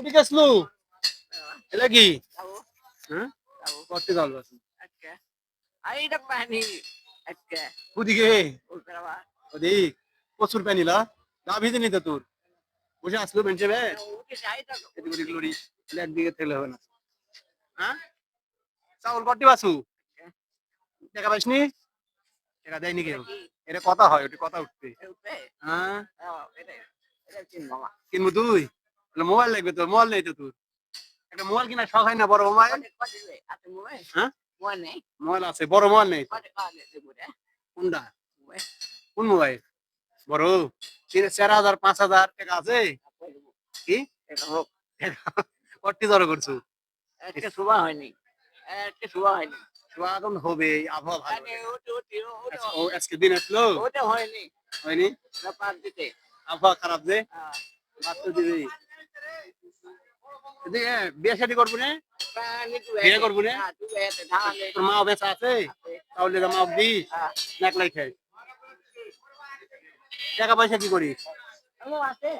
কুটি গেছলু এলা কি Tahu, হ্যাঁ tahu. করতে দল Basu Oke. Ayo depan nih. Oke. কুদিকে Berapa? ওদি প্রচুর পানি লা না ভিজে নিতে তোর বসে আসলো বেঞ্চে বে Udah saya tahu. এদিকে ওদিকে লড়ি একদিকে থেলে হবে না হ্যাঁ চাউল করতে বাসু টাকা পাইসনি টাকা দেয়নি কেউ এটা কথা হয় ওটা কথা উঠবে Udah. হ্যাঁ Oh, ini cin mama. কিনবো তুই মোবাইল লাগবে তোর মোবাইল নেই তো তোর একটা মোবাইল কিনা শখ হয় না বড় mobile Kau dulu, atau mulai? হ্যাঁ Mulai nih. মোবাইল আছে বড় মোবাইল নেই তো। Kau dulu deh. কোনটা Mulai. কোন মোবাইল বড় 4,000 5,000 টাকা আছে Apa dulu? কি Itu. কটি জড়ো করছো Itu suah ini. Itu suah ini. শোয়া এখন হবে আবহাওয়া ভালো Ini udah. ও আজকে দিন আসলো Udah ini. হয়নি Lepas itu. আবহাওয়া খারাপ যে Ah. বাচ্চা দিবি এদিকে বিয়ে শাদী করবো না Ini tuh. বিয়ে করবো না Nah, tuh dah. তোর মা বেঁচে আছে তাহলে মা দিস Ah. একলাই খাই টাকা পয়সা কি করিস Kamu masih?